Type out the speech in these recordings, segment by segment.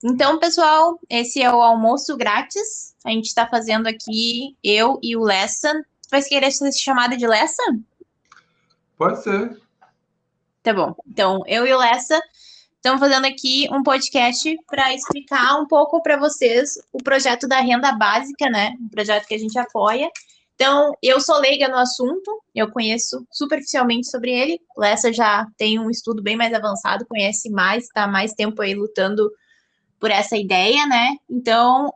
Então, pessoal, esse é o almoço grátis. A gente está fazendo aqui, eu e o Lessa. Tu vai querer ser chamada de Lessa? Pode ser. Tá bom. Então, eu e o Lessa estamos fazendo aqui um podcast para explicar um pouco para vocês o projeto da renda básica, né? Um projeto que a gente apoia. Então, eu sou leiga no assunto, eu conheço superficialmente sobre ele. O Lessa já tem um estudo bem mais avançado, conhece mais, está mais tempo aí lutando por essa ideia, né? Então,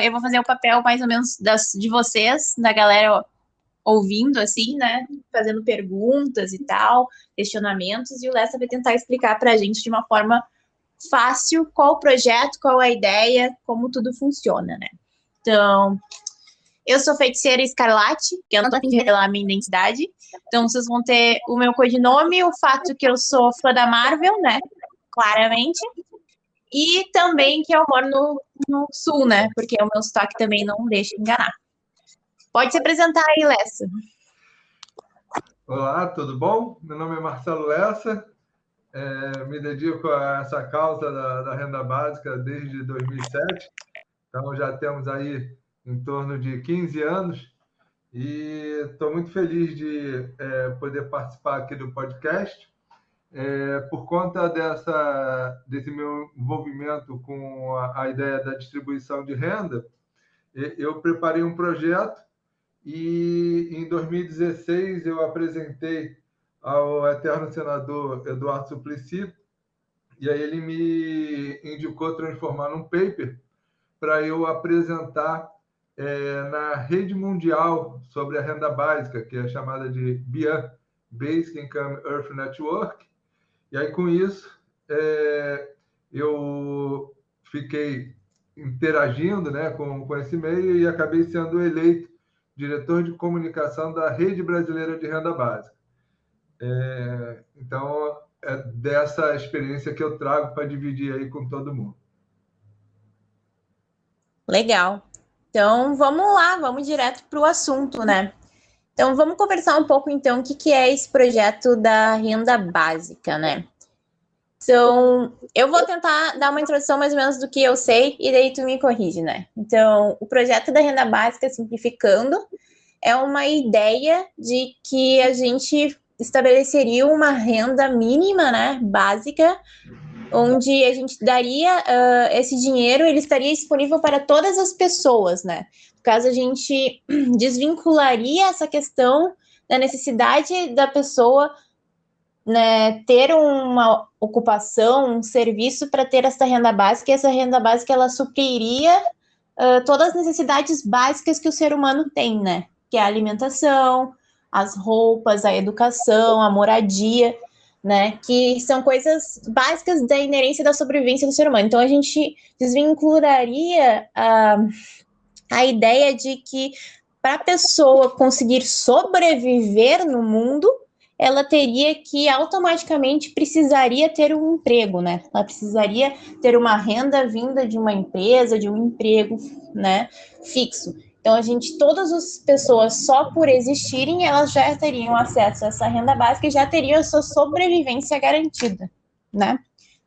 eu vou fazer o papel mais ou menos de vocês, da galera ouvindo, assim, né? Fazendo perguntas e tal, questionamentos, e o Lessa vai tentar explicar para a gente de uma forma fácil qual o projeto, qual a ideia, como tudo funciona, né? Então, eu sou feiticeira Escarlate, que eu não tô afim de revelar a minha identidade. Então, vocês vão ter o meu codinome, o fato que eu sou fã da Marvel, né? Claramente. E também que eu moro no sul, né? Porque o meu sotaque também não deixa enganar. Pode se apresentar aí, Lessa. Olá, tudo bom? Meu nome é Marcelo Lessa. Me dedico a essa causa da renda básica desde 2007. Então, já temos aí em torno de 15 anos e estou muito feliz de poder participar aqui do podcast. Por conta desse meu envolvimento com a ideia da distribuição de renda, eu preparei um projeto. E em 2016 eu apresentei ao eterno senador Eduardo Suplicy, e aí ele me indicou transformar num paper para eu apresentar na rede mundial sobre a renda básica, que é chamada de BIA, Basic Income Earth Network. E aí, com isso, eu fiquei interagindo, né, com esse meio e acabei sendo eleito diretor de comunicação da Rede Brasileira de Renda Básica. Então, é dessa experiência que eu trago para dividir aí com todo mundo. Legal. Então, vamos lá, vamos direto para o assunto, né? Então, vamos conversar um pouco, então, o que, que é esse projeto da renda básica, né? Então, eu vou tentar dar uma introdução mais ou menos do que eu sei e daí tu me corrige, né? Então, o projeto da renda básica, simplificando, é uma ideia de que a gente estabeleceria uma renda mínima, né, básica, onde a gente daria esse dinheiro, ele estaria disponível para todas as pessoas, né? No caso, a gente desvincularia essa questão da necessidade da pessoa, né, ter uma ocupação, um serviço para ter essa renda básica, e essa renda básica ela supriria todas as necessidades básicas que o ser humano tem, né? Que é a alimentação, as roupas, a educação, a moradia, né? Que são coisas básicas da inerência da sobrevivência do ser humano. Então a gente desvincularia a ideia de que para a pessoa conseguir sobreviver no mundo, ela teria que automaticamente precisaria ter um emprego, né? Ela precisaria ter uma renda vinda de uma empresa, de um emprego, né, fixo. Então a gente, todas as pessoas só por existirem, elas já teriam acesso a essa renda básica e já teriam a sua sobrevivência garantida, né?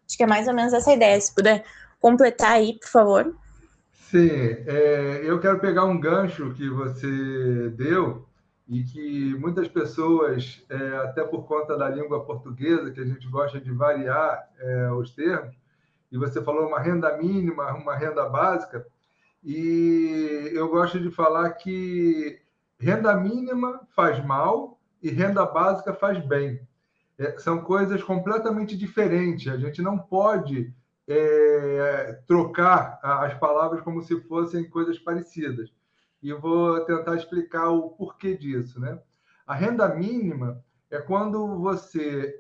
Acho que é mais ou menos essa ideia. Se puder completar aí, por favor. Sim, eu quero pegar um gancho que você deu e que muitas pessoas, até por conta da língua portuguesa, que a gente gosta de variar os termos, e você falou uma renda mínima, uma renda básica, e eu gosto de falar que renda mínima faz mal e renda básica faz bem. São coisas completamente diferentes. A gente não pode trocar as palavras como se fossem coisas parecidas. E eu vou tentar explicar o porquê disso, né? A renda mínima é quando você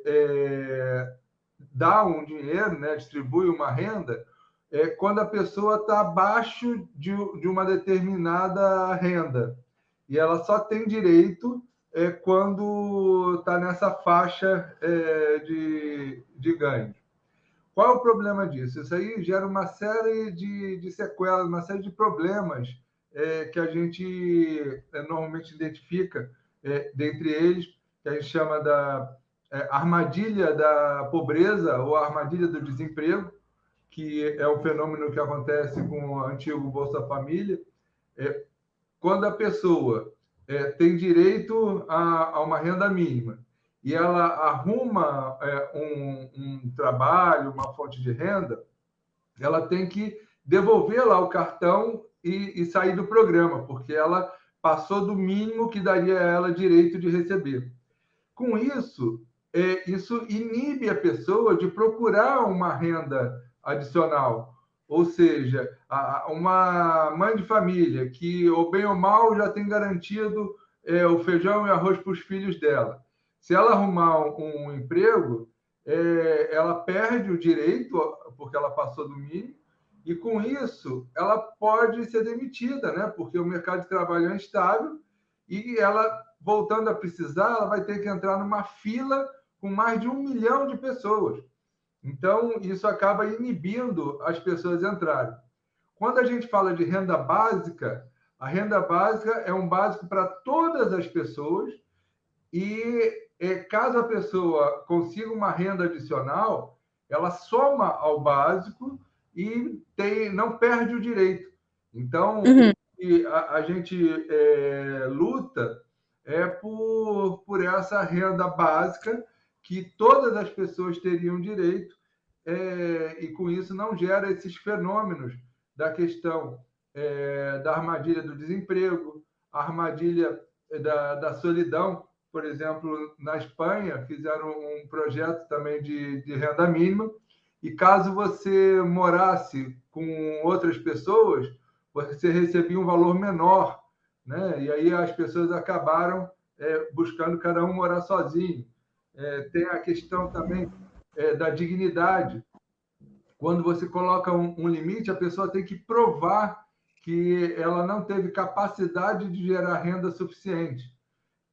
dá um dinheiro, né, distribui uma renda, quando a pessoa está abaixo de uma determinada renda. E ela só tem direito quando está nessa faixa de ganho. Qual é o problema disso? Isso aí gera uma série de sequelas, uma série de problemas que a gente normalmente identifica, dentre eles, que a gente chama da armadilha da pobreza ou armadilha do desemprego, que é um fenômeno que acontece com o antigo Bolsa Família, quando a pessoa tem direito a uma renda mínima e ela arruma um trabalho, uma fonte de renda, ela tem que devolver lá o cartão e sair do programa, porque ela passou do mínimo que daria a ela direito de receber. Com isso, isso inibe a pessoa de procurar uma renda adicional. Ou seja, uma mãe de família que, ou bem ou mal, já tem garantido o feijão e arroz para os filhos dela. Se ela arrumar um emprego, ela perde o direito, porque ela passou do mínimo, e com isso ela pode ser demitida, né? Porque o mercado de trabalho é instável e ela, voltando a precisar, ela vai ter que entrar numa fila com mais de 1 milhão de pessoas. Então, isso acaba inibindo as pessoas entrarem. Quando a gente fala de renda básica, a renda básica é um básico para todas as pessoas e, caso a pessoa consiga uma renda adicional, ela soma ao básico e não perde o direito. Então, a gente luta por essa renda básica que todas as pessoas teriam direito, e com isso não gera esses fenômenos da questão da armadilha do desemprego, a armadilha da solidão. Por exemplo, na Espanha, fizeram um projeto também de renda mínima, e caso você morasse com outras pessoas, você recebia um valor menor, né? E aí as pessoas acabaram buscando cada um morar sozinho. Tem a questão também da dignidade. Quando você coloca um limite, a pessoa tem que provar que ela não teve capacidade de gerar renda suficiente.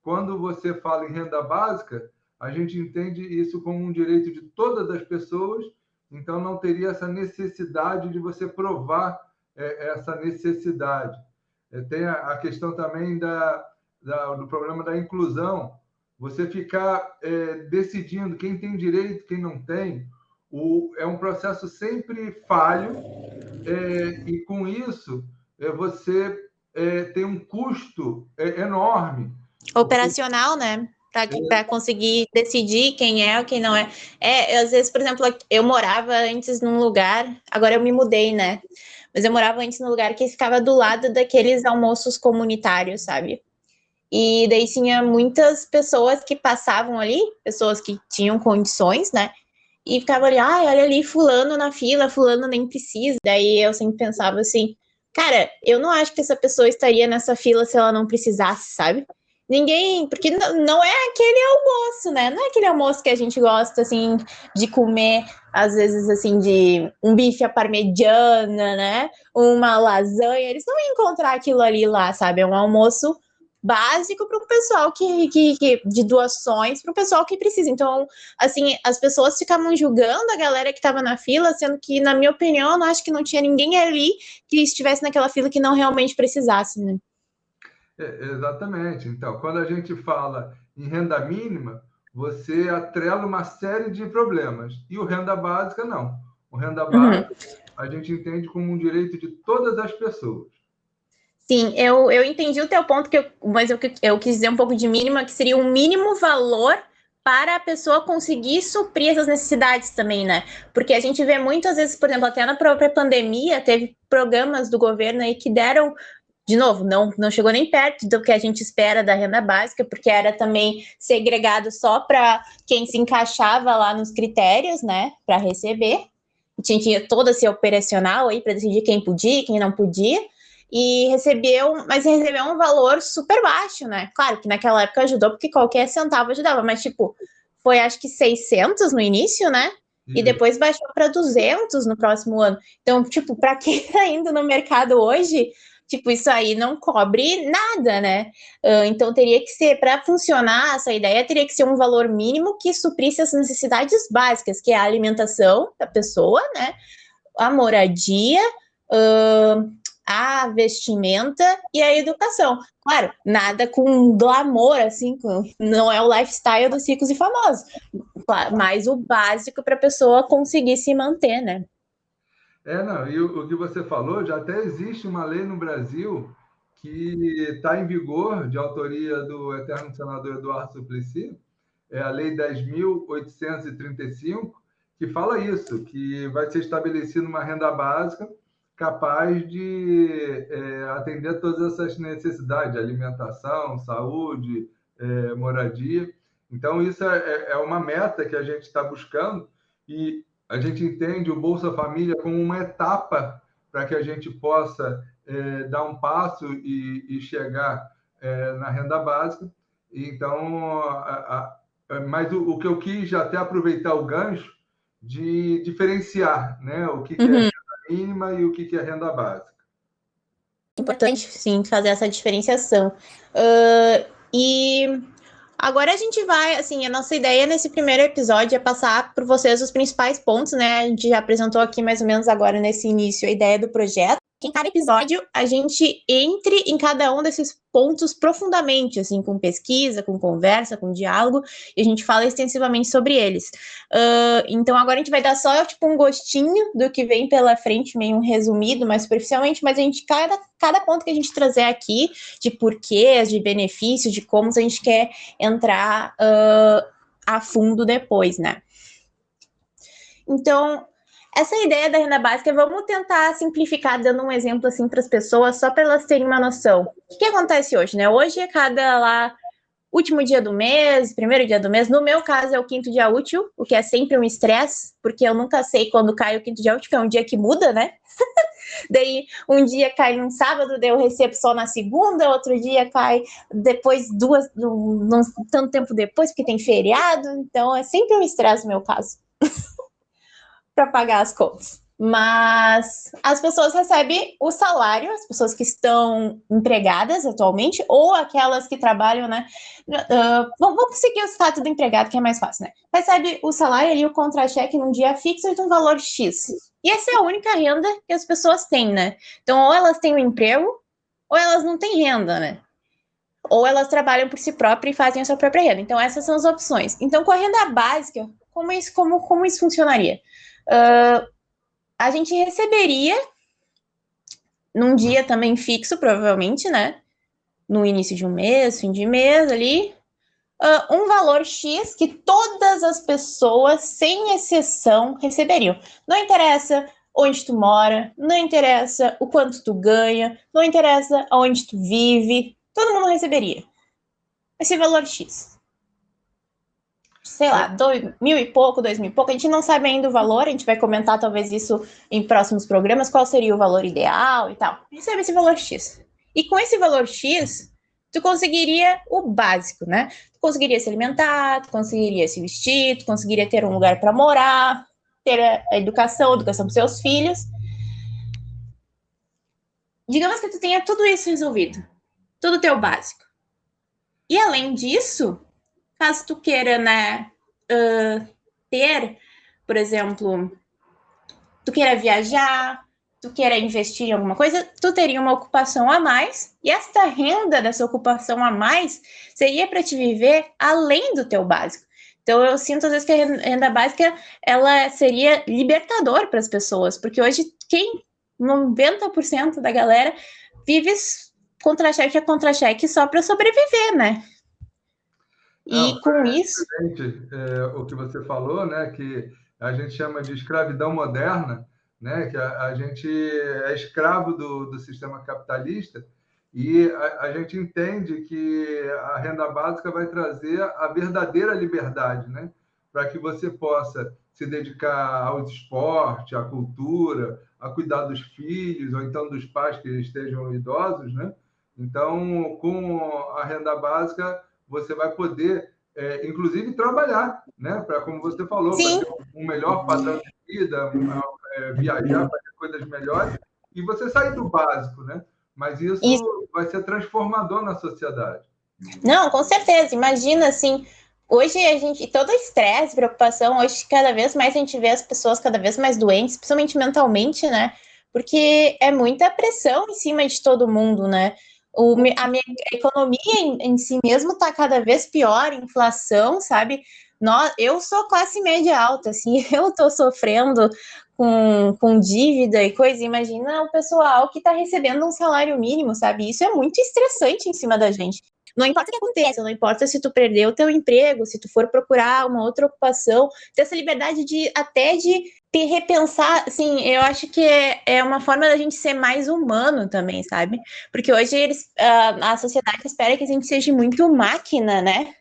Quando você fala em renda básica, a gente entende isso como um direito de todas as pessoas, então não teria essa necessidade de você provar essa necessidade. Tem a questão também do problema da inclusão. Você ficar decidindo quem tem direito, quem não tem, é um processo sempre falho, e com isso você tem um custo enorme. Operacional, né? Para conseguir decidir quem é ou quem não é. Às vezes, por exemplo, eu morava antes num lugar, agora eu me mudei, né? Mas eu morava antes num lugar que ficava do lado daqueles almoços comunitários, sabe? E daí tinha muitas pessoas que passavam ali, pessoas que tinham condições, né? E ficavam ali, olha ali, fulano na fila, fulano nem precisa. Daí eu sempre pensava assim, cara, eu não acho que essa pessoa estaria nessa fila se ela não precisasse, sabe? Ninguém, porque não é aquele almoço, né? Não é aquele almoço que a gente gosta, assim, de comer, às vezes, assim, de um bife à parmegiana, né? Uma lasanha. Eles não iam encontrar aquilo ali lá, sabe? É um almoço básico para o pessoal de doações, para o pessoal que precisa. Então, assim, as pessoas ficavam julgando a galera que estava na fila, sendo que, na minha opinião, eu não acho que não tinha ninguém ali que estivesse naquela fila que não realmente precisasse, né? Exatamente. Então, quando a gente fala em renda mínima, você atrela uma série de problemas. E o renda básica, não. O renda básica, a gente entende como um direito de todas as pessoas. Sim, eu entendi o teu ponto, mas eu quis dizer um pouco de mínima, que seria um mínimo valor para a pessoa conseguir suprir essas necessidades também, né? Porque a gente vê muitas vezes, por exemplo, até na própria pandemia, teve programas do governo aí que deram, de novo, não chegou nem perto do que a gente espera da renda básica, porque era também segregado só para quem se encaixava lá nos critérios, né, para receber. Tinha todo esse operacional aí para decidir quem podia e quem não podia. Mas recebeu um valor super baixo, né? Claro que naquela época ajudou, porque qualquer centavo ajudava, mas, tipo, foi acho que 600 no início, né? E depois baixou para 200 no próximo ano. Então, tipo, para quem tá indo no mercado hoje, tipo, isso aí não cobre nada, né? Então, teria que ser, para funcionar essa ideia, teria que ser um valor mínimo que suprisse as necessidades básicas, que é a alimentação da pessoa, né? A moradia, a vestimenta e a educação. Claro, nada com glamour, assim, não é o lifestyle dos ricos e famosos, mas o básico para a pessoa conseguir se manter, né? Não, e o que você falou, já até existe uma lei no Brasil que está em vigor, de autoria do eterno senador Eduardo Suplicy, é a Lei 10.835, que fala isso, que vai ser estabelecida uma renda básica capaz de atender todas essas necessidades, alimentação, saúde, moradia. Então, isso é uma meta que a gente está buscando e a gente entende o Bolsa Família como uma etapa para que a gente possa dar um passo e chegar na renda básica. Então, mas o que eu quis já até aproveitar o gancho de diferenciar, né, o que é renda mínima e o que é renda básica. Importante, sim, fazer essa diferenciação. E agora a gente vai, assim, a nossa ideia nesse primeiro episódio é passar por vocês os principais pontos, né? A gente já apresentou aqui mais ou menos agora nesse início a ideia do projeto. Em cada episódio, a gente entre em cada um desses pontos profundamente, assim, com pesquisa, com conversa, com diálogo, e a gente fala extensivamente sobre eles. Então, agora a gente vai dar só, tipo, um gostinho do que vem pela frente, meio um resumido, mais superficialmente, mas a gente, cada ponto que a gente trazer aqui, de porquês, de benefícios, de como a gente quer entrar a fundo depois, né? Então, essa ideia da renda básica, vamos tentar simplificar, dando um exemplo assim para as pessoas, só para elas terem uma noção. O que acontece hoje, né? Hoje é cada último dia do mês, primeiro dia do mês. No meu caso, é o quinto dia útil, o que é sempre um estresse, porque eu nunca sei quando cai o quinto dia útil, que é um dia que muda, né? Daí, um dia cai num sábado, daí eu recebo só na segunda, outro dia cai depois, não tanto tempo depois, porque tem feriado. Então, é sempre um estresse no meu caso. Para pagar as contas. Mas as pessoas recebem o salário, as pessoas que estão empregadas atualmente, ou aquelas que trabalham, né? Vamos seguir o status do empregado, que é mais fácil, né? Recebe o salário ali, o contra-cheque num dia fixo de um valor X. E essa é a única renda que as pessoas têm, né? Então, ou elas têm um emprego, ou elas não têm renda, né? Ou elas trabalham por si próprias e fazem a sua própria renda. Então, essas são as opções. Então, com a renda básica, como isso funcionaria? A gente receberia num dia também fixo, provavelmente, né? No início de um mês, fim de mês ali, um valor X que todas as pessoas, sem exceção, receberiam. Não interessa onde tu mora, não interessa o quanto tu ganha, não interessa onde tu vive, todo mundo receberia esse valor X. Sei lá, 2.000 e pouco, 2.000 e pouco, a gente não sabe ainda o valor, a gente vai comentar talvez isso em próximos programas, qual seria o valor ideal e tal. Recebe esse valor X. E com esse valor X, tu conseguiria o básico, né? Tu conseguiria se alimentar, tu conseguiria se vestir, tu conseguiria ter um lugar para morar, ter a educação para seus filhos. Digamos que tu tenha tudo isso resolvido, tudo teu básico. E além disso, caso tu queira, né, ter, por exemplo, tu queira viajar, tu queira investir em alguma coisa, tu teria uma ocupação a mais, e esta renda dessa ocupação a mais seria para te viver além do teu básico. Então, eu sinto, às vezes, que a renda básica, ela seria libertador para as pessoas, porque hoje, 90% da galera vive contra-cheque a contra-cheque só para sobreviver, né? E com isso... o que você falou, né, que a gente chama de escravidão moderna, né, que a gente é escravo do sistema capitalista, e a gente entende que a renda básica vai trazer a verdadeira liberdade, né, para que você possa se dedicar aos esportes, à cultura, a cuidar dos filhos, ou então dos pais que estejam idosos, né? Então, com a renda básica, você vai poder, inclusive, trabalhar, né? Para, como você falou, para ter um melhor padrão de vida, viajar, fazer coisas melhores, e você sair do básico, né? Mas isso vai ser transformador na sociedade. Não, com certeza. Imagina, assim, hoje a gente, todo estresse, preocupação, hoje cada vez mais a gente vê as pessoas cada vez mais doentes, principalmente mentalmente, né? Porque é muita pressão em cima de todo mundo, né? A minha economia em si mesmo está cada vez pior, inflação, sabe? Eu sou classe média alta, assim, eu estou sofrendo com dívida e coisa, imagina o pessoal que está recebendo um salário mínimo, sabe? Isso é muito estressante em cima da gente. Não importa o que aconteça, não importa se tu perder o teu emprego, se tu for procurar uma outra ocupação, ter essa liberdade de até de repensar, assim, eu acho que é uma forma da gente ser mais humano também, sabe? Porque hoje a sociedade espera que a gente seja muito máquina, né?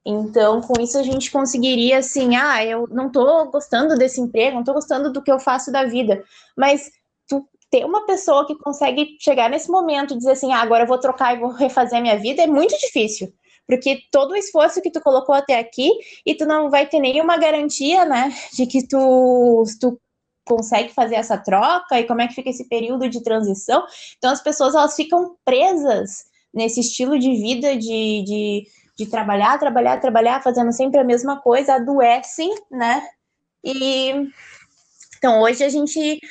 Então, com isso a gente conseguiria, assim, eu não tô gostando desse emprego, não tô gostando do que eu faço da vida, mas tu ter uma pessoa que consegue chegar nesse momento e dizer assim, agora eu vou trocar e vou refazer a minha vida, é muito difícil, porque todo o esforço que tu colocou até aqui, e tu não vai ter nenhuma garantia, né, de que tu consegue fazer essa troca, e como é que fica esse período de transição. Então, as pessoas, elas ficam presas nesse estilo de vida de trabalhar, fazendo sempre a mesma coisa, adoecem, né? E então hoje a gente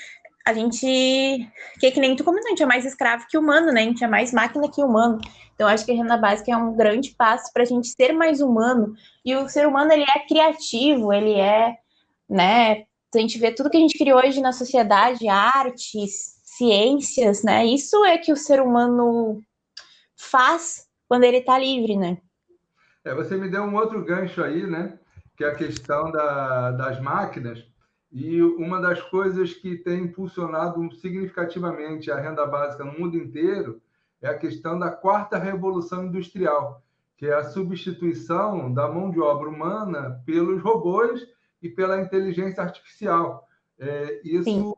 que é que nem tu comentou, a gente é mais escravo que humano, né? A gente é mais máquina que humano. Então acho que a renda básica é um grande passo para a gente ser mais humano. E o ser humano, ele é criativo, ele é, né? A gente vê tudo que a gente criou hoje na sociedade, artes, ciências, né? Isso é que o ser humano faz quando ele está livre, né? Você me deu um outro gancho aí, né? Que é a questão das máquinas. E uma das coisas que tem impulsionado significativamente a renda básica no mundo inteiro é a questão da quarta revolução industrial, que é a substituição da mão de obra humana pelos robôs e pela inteligência artificial. Isso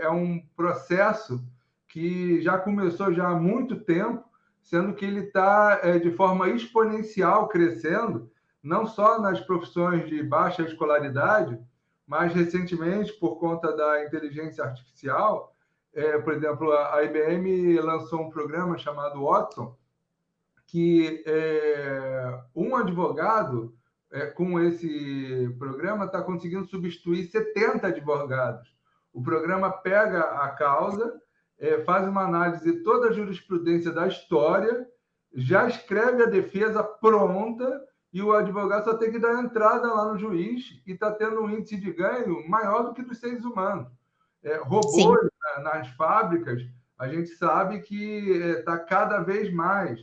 é um processo que já começou já há muito tempo, sendo que ele está de forma exponencial crescendo, não só nas profissões de baixa escolaridade, mas recentemente, por conta da inteligência artificial, por exemplo, a IBM lançou um programa chamado Watson, que um advogado, com esse programa, está conseguindo substituir 70 advogados. O programa pega a causa, faz uma análise de toda a jurisprudência da história, já escreve a defesa pronta, e o advogado só tem que dar entrada lá no juiz e está tendo um índice de ganho maior do que dos seres humanos. Robôs nas fábricas, a gente sabe que está cada vez mais.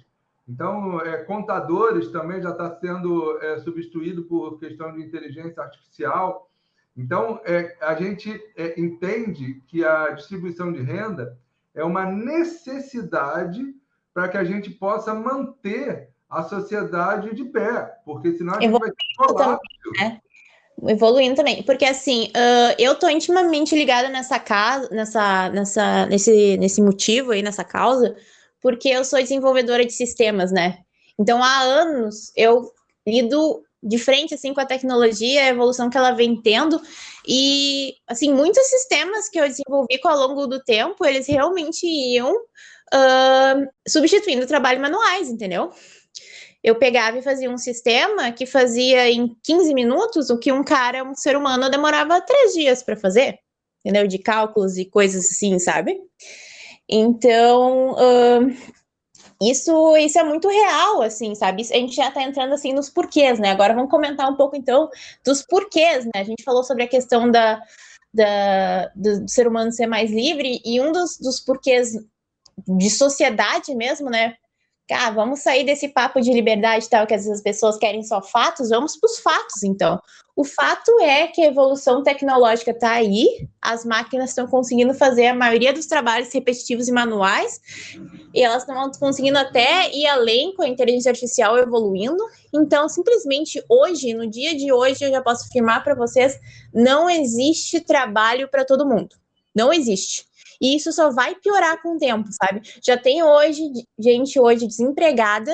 Então, contadores também já está sendo substituído por questão de inteligência artificial. Então, a gente entende que a distribuição de renda é uma necessidade para que a gente possa manter a sociedade de pé, porque senão a gente vai ter colapso. Né? Evoluindo também, porque assim, eu tô intimamente ligada nessa casa, nesse motivo aí, nessa causa, porque eu sou desenvolvedora de sistemas, né? Então, há anos eu lido de frente assim com a tecnologia, a evolução que ela vem tendo, e assim, muitos sistemas que eu desenvolvi ao longo do tempo, eles realmente iam substituindo trabalho manuais, entendeu? Eu pegava e fazia um sistema que fazia em 15 minutos o que um ser humano, demorava 3 dias para fazer, entendeu? De cálculos e coisas assim, sabe? Então, isso é muito real, assim, sabe? A gente já tá entrando, assim, nos porquês, né? Agora vamos comentar um pouco, então, dos porquês, né? A gente falou sobre a questão do ser humano ser mais livre, e um dos porquês de sociedade mesmo, né? Vamos sair desse papo de liberdade tal, que as pessoas querem só fatos, vamos para os fatos, então. O fato é que a evolução tecnológica está aí, as máquinas estão conseguindo fazer a maioria dos trabalhos repetitivos e manuais, e elas estão conseguindo até ir além com a inteligência artificial evoluindo. Então, simplesmente hoje, no dia de hoje, eu já posso afirmar para vocês, não existe trabalho para todo mundo. Não existe. E isso só vai piorar com o tempo, sabe? Já tem gente hoje desempregada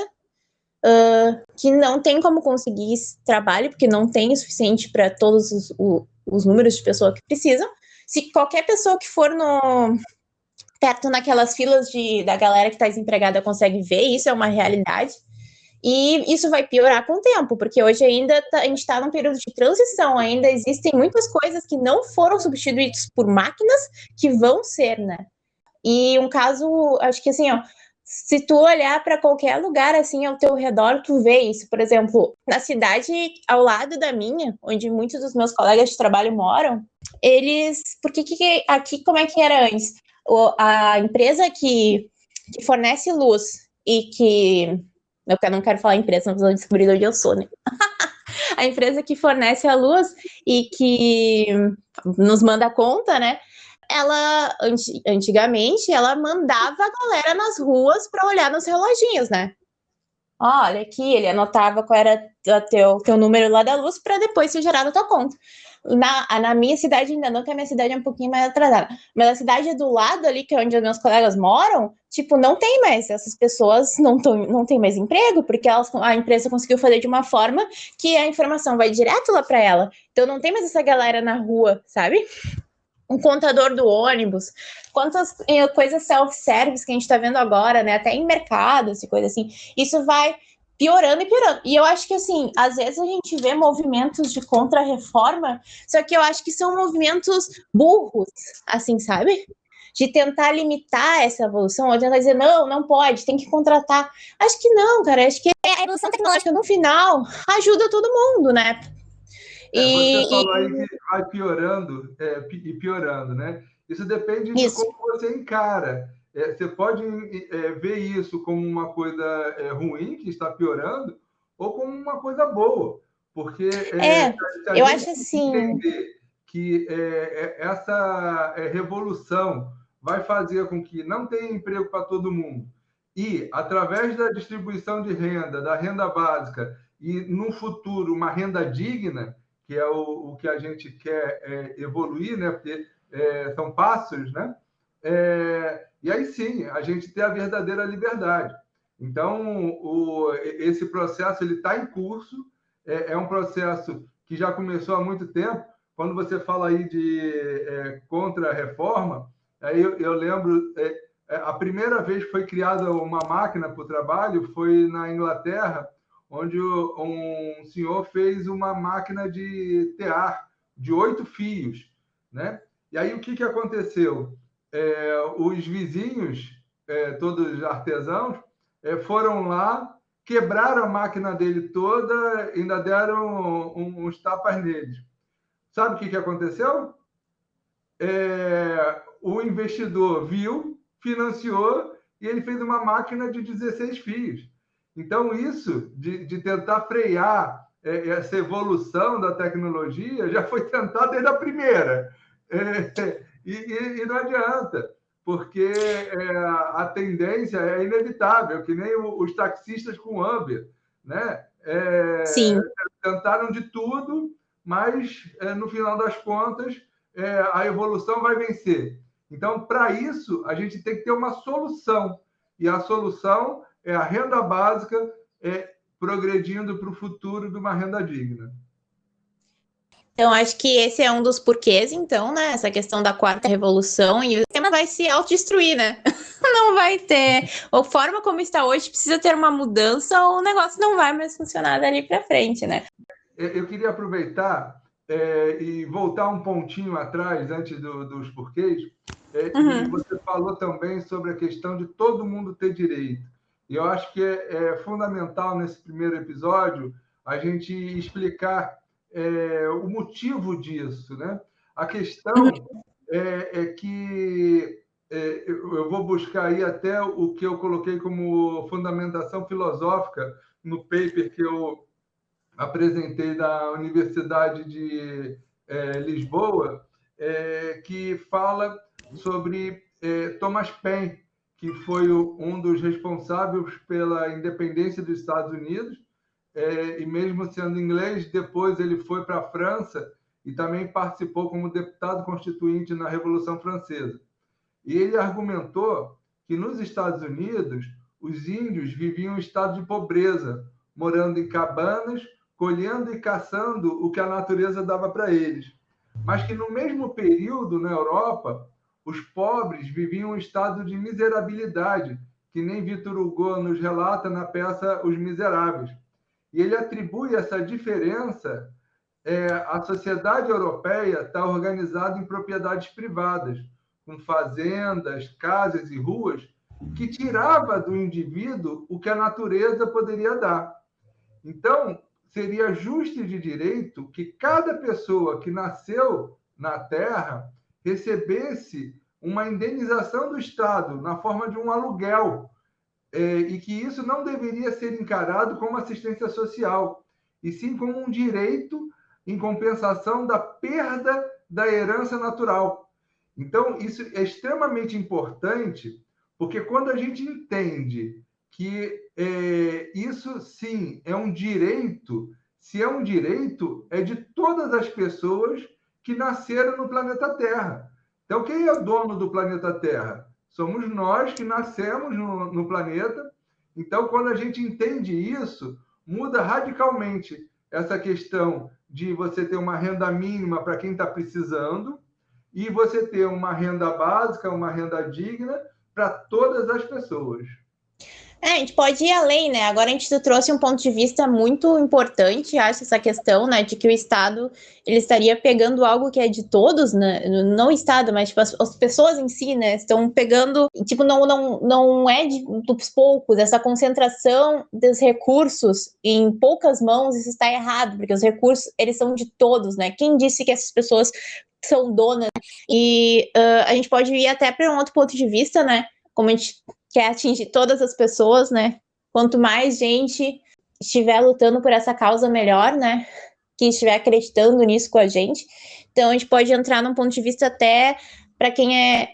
que não tem como conseguir esse trabalho, porque não tem o suficiente para todos os números de pessoas que precisam. Se qualquer pessoa que for perto naquelas filas da galera que está desempregada consegue ver, isso é uma realidade. E isso vai piorar com o tempo, porque hoje ainda a gente está num período de transição, ainda existem muitas coisas que não foram substituídas por máquinas que vão ser, né? E um caso, acho que assim, ó, se tu olhar para qualquer lugar assim ao teu redor, tu vê isso. Por exemplo, na cidade ao lado da minha, onde muitos dos meus colegas de trabalho moram, Porque aqui, como é que era antes? A empresa que fornece luz e que... Eu não quero falar empresa, não vou descobrir onde eu sou, né? A empresa que fornece a luz e que nos manda a conta, né? Ela, antigamente, ela mandava a galera nas ruas para olhar nos reloginhos, né? Olha aqui, ele anotava qual era o teu número lá da luz para depois ser gerado a tua conta. Na minha cidade ainda não, que a minha cidade é um pouquinho mais atrasada. Mas a cidade do lado ali, que é onde os meus colegas moram, tipo, não tem mais. Essas pessoas não têm mais emprego, porque a empresa conseguiu fazer de uma forma que a informação vai direto lá para ela. Então não tem mais essa galera na rua, sabe? Um contador do ônibus, quantas coisas self-service que a gente está vendo agora, né? Até em mercados e coisa assim. Isso vai piorando e piorando. E eu acho que, assim, às vezes a gente vê movimentos de contra-reforma, só que eu acho que são movimentos burros, assim, sabe? De tentar limitar essa evolução, ou tentar dizer, não pode, tem que contratar. Acho que não, cara. Acho que a evolução tecnológica, no final, ajuda todo mundo, né? Você falou aí que vai piorando e piorando, né? Isso depende de como você encara. Você pode ver isso como uma coisa ruim, que está piorando, ou como uma coisa boa. Porque se a eu gente acho assim... entender que essa revolução vai fazer com que não tenha emprego para todo mundo, e, através da distribuição de renda, da renda básica, e, no futuro, uma renda digna, que é o que a gente quer evoluir, né? Porque são passos, né? E aí sim, a gente tem a verdadeira liberdade. Então, esse processo ele está em curso, é um processo que já começou há muito tempo. Quando você fala aí de contra-reforma, aí eu lembro, a primeira vez que foi criada uma máquina para o trabalho foi na Inglaterra, onde um senhor fez uma máquina de tear de 8 fios, né? E aí o que aconteceu? Os vizinhos, todos artesãos, foram lá, quebraram a máquina dele toda, ainda deram uns tapas neles. Sabe o que aconteceu? O investidor viu, financiou e ele fez uma máquina de 16 fios. Então, isso de tentar frear essa evolução da tecnologia já foi tentado desde a primeira. E não adianta, porque a tendência é inevitável, que nem os taxistas com Uber, né? Sim. Tentaram de tudo, mas, no final das contas, a evolução vai vencer. Então, para isso, a gente tem que ter uma solução. E a solução é a renda básica progredindo para o futuro de uma renda digna. Então, acho que esse é um dos porquês, então, né? Essa questão da quarta revolução, e o sistema vai se autodestruir, né? Não vai ter. A forma como está hoje precisa ter uma mudança, ou o negócio não vai mais funcionar dali para frente, né? Eu queria aproveitar e voltar um pontinho atrás, antes dos porquês. E você falou também sobre a questão de todo mundo ter direito. E eu acho que é fundamental, nesse primeiro episódio, a gente explicar o motivo disso, né? A questão é que eu vou buscar aí até o que eu coloquei como fundamentação filosófica no paper que eu apresentei da Universidade de Lisboa, que fala sobre Thomas Paine, que foi um dos responsáveis pela independência dos Estados Unidos, e mesmo sendo inglês, depois ele foi para a França e também participou como deputado constituinte na Revolução Francesa. E ele argumentou que nos Estados Unidos os índios viviam em estado de pobreza, morando em cabanas, colhendo e caçando o que a natureza dava para eles. Mas que no mesmo período, na Europa, os pobres viviam em estado de miserabilidade, que nem Victor Hugo nos relata na peça Os Miseráveis. E ele atribui essa diferença à sociedade europeia estar organizada em propriedades privadas, com fazendas, casas e ruas, que tirava do indivíduo o que a natureza poderia dar. Então, seria justo e de direito que cada pessoa que nasceu na terra recebesse uma indenização do Estado na forma de um aluguel, e que isso não deveria ser encarado como assistência social, e sim como um direito em compensação da perda da herança natural. Então, isso é extremamente importante, porque quando a gente entende que isso, sim, é um direito, se é um direito, é de todas as pessoas que nasceram no planeta Terra. Então, quem é o dono do planeta Terra? Somos nós que nascemos no planeta. Então, quando a gente entende isso, muda radicalmente essa questão de você ter uma renda mínima para quem está precisando e você ter uma renda básica, uma renda digna para todas as pessoas. A gente pode ir além, né? Agora a gente trouxe um ponto de vista muito importante, acho, essa questão, né, de que o Estado ele estaria pegando algo que é de todos, né? Não o Estado, mas tipo, as pessoas em si, né? Estão pegando, tipo, não é dos poucos, essa concentração dos recursos em poucas mãos, isso está errado, porque os recursos, eles são de todos, né? Quem disse que essas pessoas são donas? E a gente pode ir até para um outro ponto de vista, né? Como a gente quer atingir todas as pessoas, né? Quanto mais gente estiver lutando por essa causa, melhor, né? Que estiver acreditando nisso com a gente. Então, a gente pode entrar num ponto de vista até para quem é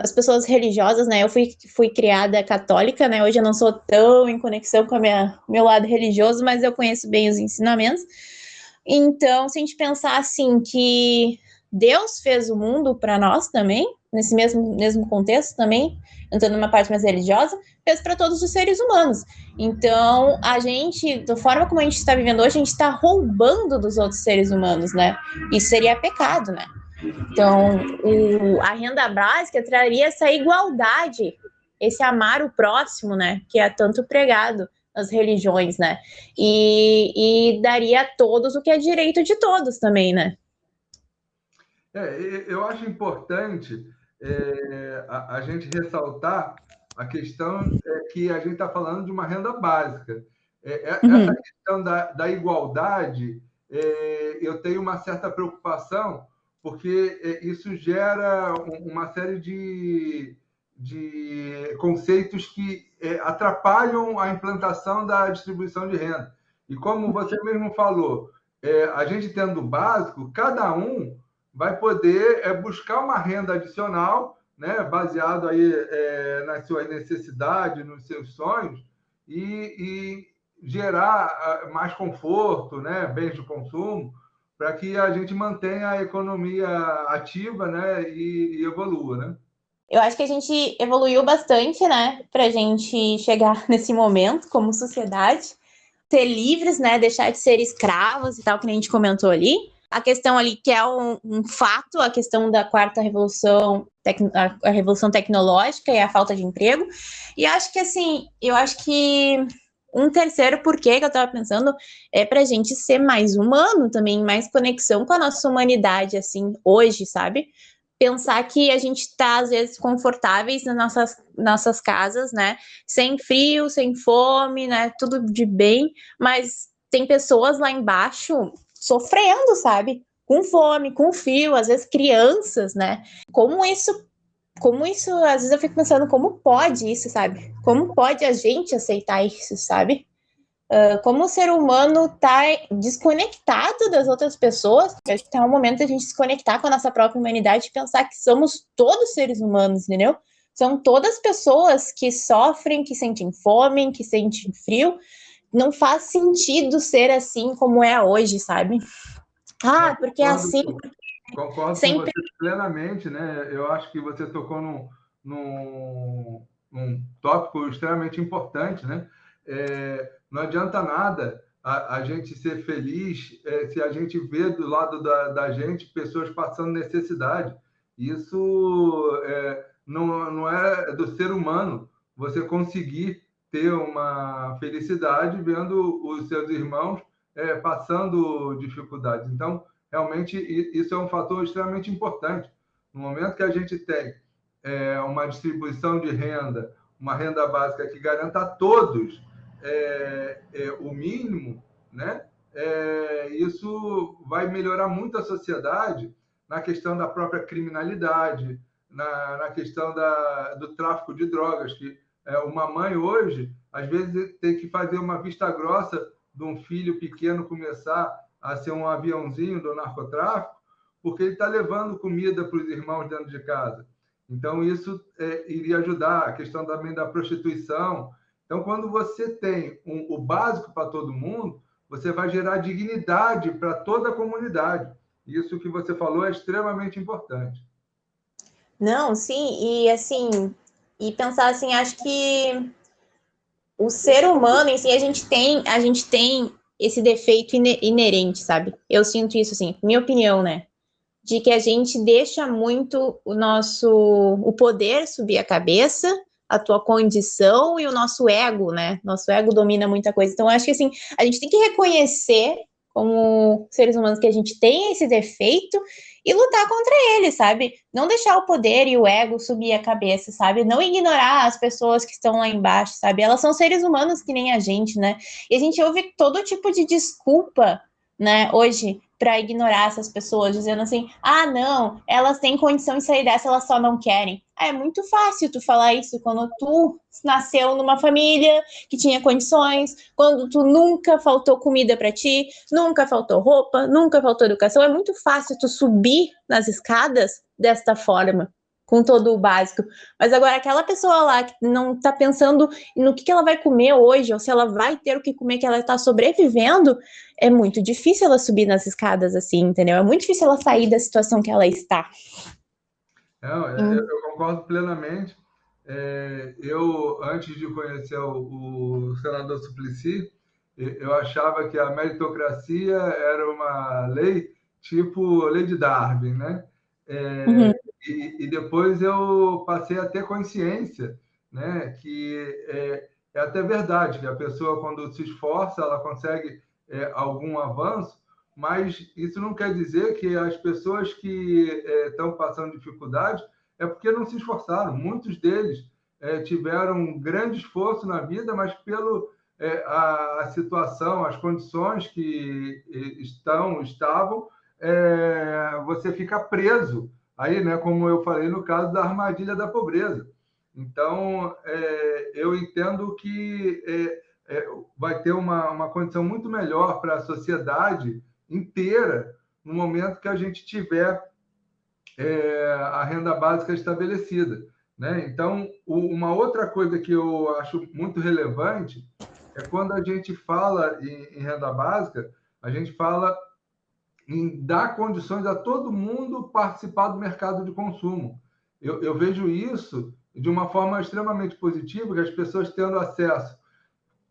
as pessoas religiosas, né? Eu fui criada católica, né? Hoje eu não sou tão em conexão com meu lado religioso, mas eu conheço bem os ensinamentos. Então, se a gente pensar assim que Deus fez o mundo para nós também, nesse mesmo contexto também, entrando numa parte mais religiosa, fez para todos os seres humanos. Então, a gente, da forma como a gente está vivendo hoje, a gente está roubando dos outros seres humanos, né? Isso seria pecado, né? Então, a renda básica traria essa igualdade, esse amar o próximo, né? Que é tanto pregado nas religiões, né? E daria a todos o que é direito de todos também, né? Eu acho importante a gente ressaltar a questão que a gente está falando de uma renda básica. Essa questão da igualdade, eu tenho uma certa preocupação, porque isso gera uma série de conceitos que atrapalham a implantação da distribuição de renda. E como você mesmo falou, a gente tendo o básico, cada um vai poder buscar uma renda adicional, né, baseado aí nas suas necessidades, nos seus sonhos, e gerar mais conforto, né, bens de consumo, para que a gente mantenha a economia ativa, né, e evolua, né? Eu acho que a gente evoluiu bastante, né, para a gente chegar nesse momento como sociedade, ser livres, né, deixar de ser escravos e tal, que a gente comentou ali. A questão ali que é um fato, a questão da quarta revolução, a revolução tecnológica e a falta de emprego. E acho que assim, eu acho que um terceiro porquê que eu estava pensando é para a gente ser mais humano também, mais conexão com a nossa humanidade, assim, hoje, sabe? Pensar que a gente está, às vezes, confortáveis nas nossas casas, né? Sem frio, sem fome, né? Tudo de bem, mas tem pessoas lá embaixo sofrendo, sabe? Com fome, com frio, às vezes crianças, né? Como isso, às vezes eu fico pensando, como pode isso, sabe? Como pode a gente aceitar isso, sabe? Como o ser humano tá desconectado das outras pessoas, acho que tá um momento de a gente se conectar com a nossa própria humanidade e pensar que somos todos seres humanos, entendeu? São todas pessoas que sofrem, que sentem fome, que sentem frio. Não faz sentido ser assim como é hoje, sabe? Porque é assim. Concordo com você plenamente, né? Eu acho que você tocou num tópico extremamente importante, né? Não adianta nada a gente ser feliz se a gente vê do lado da gente pessoas passando necessidade. Isso não é do ser humano você conseguir ter uma felicidade vendo os seus irmãos passando dificuldades. Então, realmente, isso é um fator extremamente importante. No momento que a gente tem uma distribuição de renda, uma renda básica que garanta a todos o mínimo, né? Isso vai melhorar muito a sociedade, na questão da própria criminalidade, na questão do tráfico de drogas, que uma mãe hoje, às vezes, tem que fazer uma vista grossa de um filho pequeno começar a ser um aviãozinho do narcotráfico, porque ele está levando comida para os irmãos dentro de casa. Então, isso iria ajudar, a questão também da prostituição. Então, quando você tem o básico para todo mundo, você vai gerar dignidade para toda a comunidade. Isso que você falou é extremamente importante. Não, sim, e assim, e pensar assim, acho que o ser humano em si, a gente tem esse defeito inerente, sabe? Eu sinto isso, assim, minha opinião, né? De que a gente deixa muito o poder subir a cabeça, a tua condição e o nosso ego, né? Nosso ego domina muita coisa. Então, acho que assim, a gente tem que reconhecer como seres humanos que a gente tem esse defeito e lutar contra ele, sabe? Não deixar o poder e o ego subir a cabeça, sabe? Não ignorar as pessoas que estão lá embaixo, sabe? Elas são seres humanos que nem a gente, né? E a gente ouve todo tipo de desculpa, né, hoje, para ignorar essas pessoas, dizendo assim, ah, não, elas têm condição de sair dessa, elas só não querem. É muito fácil tu falar isso quando tu nasceu numa família que tinha condições, quando tu nunca faltou comida para ti, nunca faltou roupa, nunca faltou educação. É muito fácil tu subir nas escadas desta forma, com todo o básico. Mas agora, aquela pessoa lá que não tá pensando no que ela vai comer hoje, ou se ela vai ter o que comer, que ela tá sobrevivendo, é muito difícil ela subir nas escadas assim, entendeu? É muito difícil ela sair da situação que ela está. Não, eu concordo plenamente. Eu, antes de conhecer o senador Suplicy, eu achava que a meritocracia era uma lei tipo lei de Darwin, né? Uhum. E depois eu passei a ter consciência, né, que é até verdade que a pessoa, quando se esforça, ela consegue algum avanço, mas isso não quer dizer que as pessoas que estão passando dificuldade é porque não se esforçaram. Muitos deles tiveram um grande esforço na vida, mas pelo a situação, as condições que estavam, você fica preso. Aí, né, como eu falei no caso da armadilha da pobreza. Então, eu entendo que vai ter uma condição muito melhor para a sociedade inteira no momento que a gente tiver a renda básica estabelecida, né? Então, uma outra coisa que eu acho muito relevante é quando a gente fala em renda básica, a gente fala em dar condições a todo mundo participar do mercado de consumo. Eu vejo isso de uma forma extremamente positiva, que as pessoas tendo acesso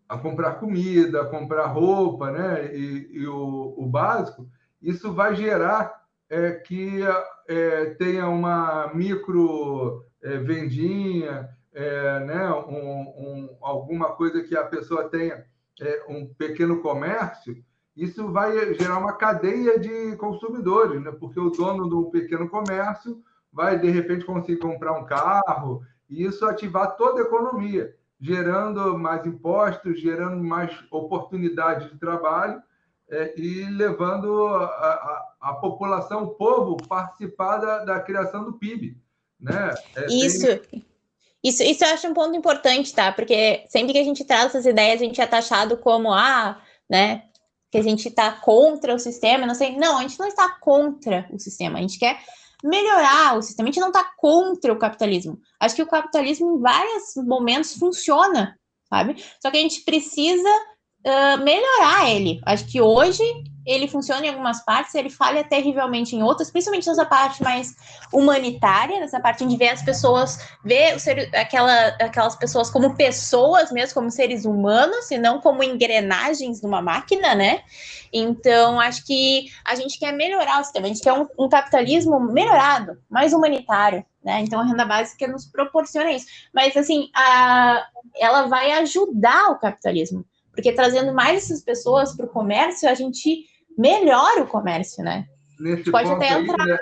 a comprar comida, a comprar roupa, né, e o básico, isso vai gerar que tenha uma micro vendinha, né, alguma coisa que a pessoa tenha um pequeno comércio. Isso vai gerar uma cadeia de consumidores, né, porque o dono do pequeno comércio vai, de repente, conseguir comprar um carro e isso ativar toda a economia, gerando mais impostos, gerando mais oportunidades de trabalho e levando a população, o povo, participar da criação do PIB. Né? Isso, isso eu acho um ponto importante, tá? Porque sempre que a gente traz essas ideias, a gente é taxado como, né, que a gente está contra o sistema, não sei. Não, a gente não está contra o sistema, a gente quer melhorar o sistema, a gente não está contra o capitalismo. Acho que o capitalismo, em vários momentos, funciona, sabe? Só que a gente precisa melhorar ele. Acho que hoje ele funciona em algumas partes, ele falha terrivelmente em outras, principalmente nessa parte mais humanitária, nessa parte de ver as pessoas, ver aquelas pessoas como pessoas mesmo, como seres humanos, e não como engrenagens numa máquina, né? Então, acho que a gente quer melhorar o sistema, a gente quer um capitalismo melhorado, mais humanitário, né? Então, a renda básica nos proporciona isso. Mas, assim, ela vai ajudar o capitalismo, porque trazendo mais essas pessoas para o comércio, a gente melhora o comércio, né? Nesse pode ponto até aí, entrar. né,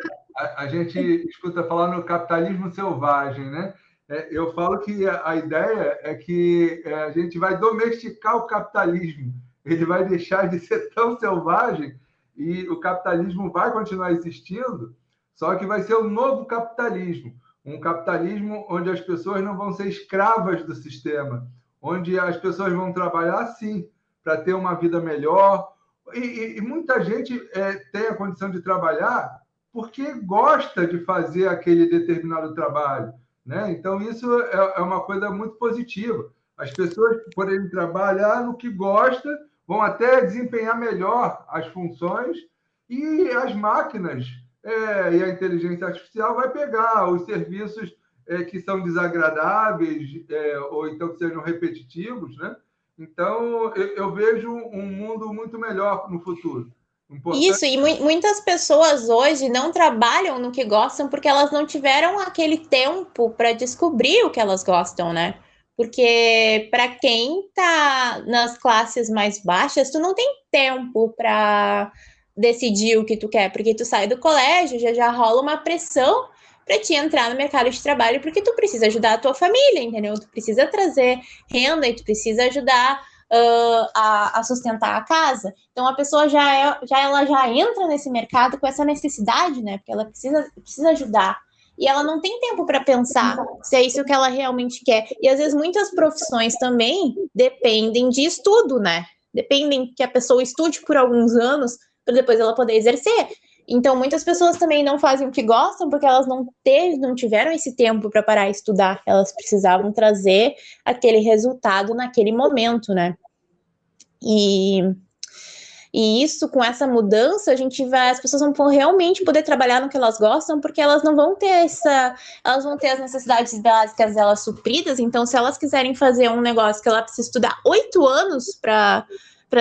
a gente escuta falar no capitalismo selvagem, né? Eu falo que a ideia é que a gente vai domesticar o capitalismo. Ele vai deixar de ser tão selvagem e o capitalismo vai continuar existindo, Só que vai ser um novo capitalismo, um capitalismo onde as pessoas não vão ser escravas do sistema, onde as pessoas vão trabalhar, sim, para ter uma vida melhor. E muita gente tem a condição de trabalhar porque gosta de fazer aquele determinado trabalho, né? Então, isso é uma coisa muito positiva. As pessoas, por ele trabalhar no que gosta, vão até desempenhar melhor as funções, e as máquinas e a inteligência artificial vai pegar os serviços que são desagradáveis ou então que sejam repetitivos, né? Então, eu vejo um mundo muito melhor no futuro. Isso, e muitas pessoas hoje não trabalham no que gostam porque elas não tiveram aquele tempo para descobrir o que elas gostam, né? Porque para quem tá nas classes mais baixas, tu não tem tempo para decidir o que tu quer, porque tu sai do colégio, já rola uma pressão para te entrar no mercado de trabalho, porque tu precisa ajudar a tua família, entendeu? Tu precisa trazer renda e tu precisa ajudar a sustentar a casa. Então a pessoa ela já entra nesse mercado com essa necessidade, né? Porque ela precisa ajudar. E ela não tem tempo para pensar se é isso que ela realmente quer. E às vezes muitas profissões também dependem de estudo, né? Dependem que a pessoa estude por alguns anos para depois ela poder exercer. Então, muitas pessoas também não fazem o que gostam porque elas não tiveram esse tempo para parar e estudar. Elas precisavam trazer aquele resultado naquele momento, né? E isso, com essa mudança, as pessoas vão realmente poder trabalhar no que elas gostam, porque elas não vão ter elas vão ter as necessidades básicas delas supridas. Então, se elas quiserem fazer um negócio que ela precisa estudar 8 anos para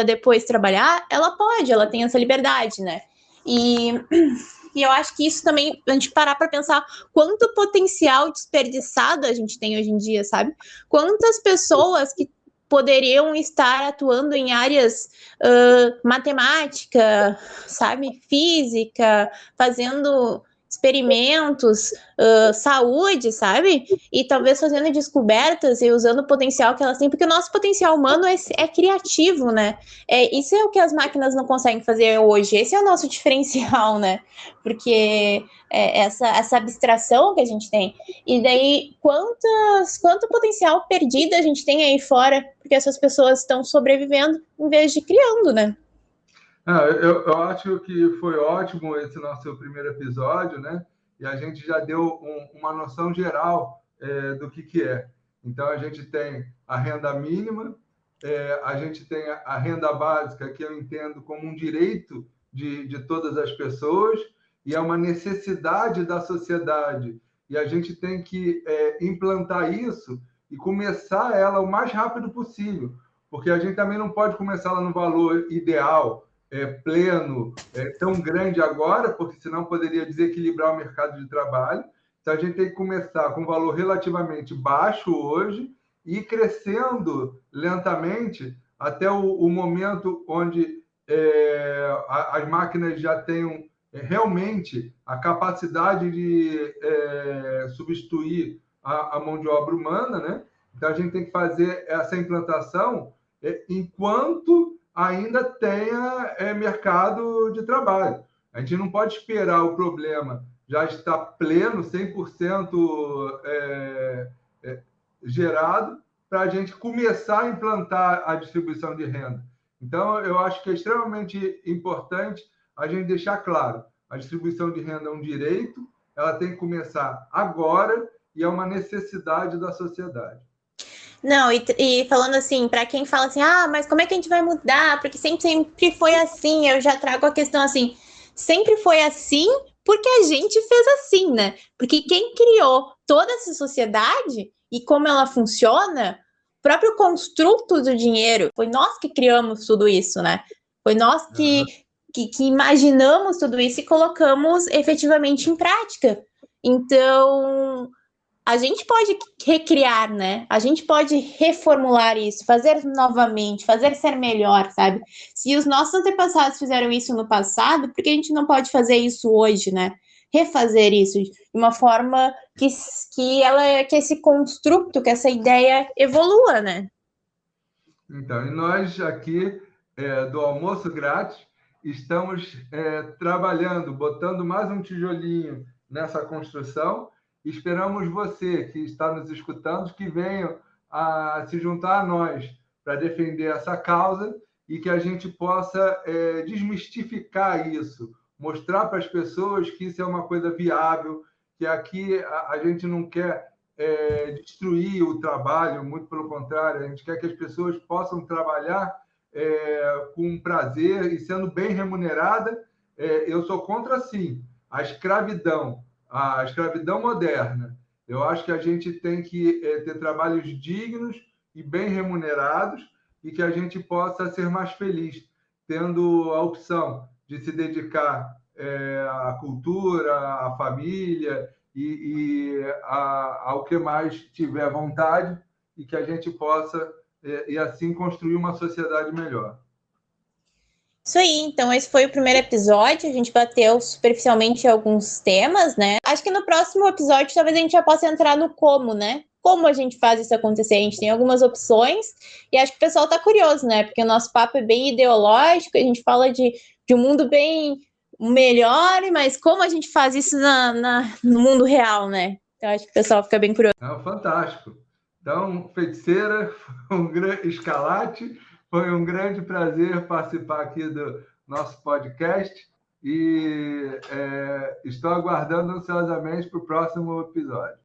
depois trabalhar, ela tem essa liberdade, né? E eu acho que isso também, a gente parar para pensar quanto potencial desperdiçado a gente tem hoje em dia, sabe? Quantas pessoas que poderiam estar atuando em áreas matemática, sabe? Física, fazendo experimentos, saúde, sabe? E talvez fazendo descobertas e usando o potencial que elas têm, porque o nosso potencial humano é criativo, né? Isso é o que as máquinas não conseguem fazer hoje. Esse é o nosso diferencial, né? Porque essa abstração que a gente tem. E daí, quanto potencial perdido a gente tem aí fora, porque essas pessoas estão sobrevivendo em vez de criando, né? Eu acho que foi ótimo esse nosso primeiro episódio, né? E a gente já deu uma noção geral do que é. Então, a gente tem a renda mínima, a gente tem a renda básica, que eu entendo como um direito de todas as pessoas, e é uma necessidade da sociedade. E a gente tem que implantar isso e começar ela o mais rápido possível, porque a gente também não pode começar ela no valor ideal, pleno, tão grande agora, porque senão poderia desequilibrar o mercado de trabalho. Então, a gente tem que começar com um valor relativamente baixo hoje e ir crescendo lentamente até o momento onde as máquinas já tenham realmente a capacidade de substituir a mão de obra humana, né? Então, a gente tem que fazer essa implantação enquanto ainda tenha mercado de trabalho. A gente não pode esperar o problema já estar pleno, 100% gerado, para a gente começar a implantar a distribuição de renda. Então, eu acho que é extremamente importante a gente deixar claro, a distribuição de renda é um direito, ela tem que começar agora e é uma necessidade da sociedade. Não, e falando assim, para quem fala assim, mas como é que a gente vai mudar? Porque sempre foi assim, eu já trago a questão assim, sempre foi assim porque a gente fez assim, né? Porque quem criou toda essa sociedade e como ela funciona, o próprio construto do dinheiro, foi nós que criamos tudo isso, né? Foi nós que imaginamos tudo isso e colocamos efetivamente em prática. Então, a gente pode recriar, né? A gente pode reformular isso, fazer novamente, fazer ser melhor, sabe? Se os nossos antepassados fizeram isso no passado, por que a gente não pode fazer isso hoje, né? Refazer isso de uma forma que esse construto, que essa ideia evolua, né? Então, e nós aqui do Almoço Grátis, estamos trabalhando, botando mais um tijolinho nessa construção. Esperamos você que está nos escutando que venha a se juntar a nós para defender essa causa e que a gente possa desmistificar isso, mostrar para as pessoas que isso é uma coisa viável, que aqui a gente não quer destruir o trabalho, muito pelo contrário, a gente quer que as pessoas possam trabalhar com prazer e sendo bem remunerada. Eu sou contra, sim, a escravidão moderna. Eu acho que a gente tem que ter trabalhos dignos e bem remunerados e que a gente possa ser mais feliz, tendo a opção de se dedicar à cultura, à família e ao que mais tiver vontade, e que a gente possa, e assim, construir uma sociedade melhor. Isso aí, então esse foi o primeiro episódio, a gente bateu superficialmente alguns temas, né? Acho que no próximo episódio talvez a gente já possa entrar no como, né? Como a gente faz isso acontecer, a gente tem algumas opções e acho que o pessoal tá curioso, né? Porque o nosso papo é bem ideológico, a gente fala de um mundo bem melhor, mas como a gente faz isso no mundo real, né? Então acho que o pessoal fica bem curioso. Fantástico. Então, Feiticeira, Escalate, foi um grande prazer participar aqui do nosso podcast e estou aguardando ansiosamente para o próximo episódio.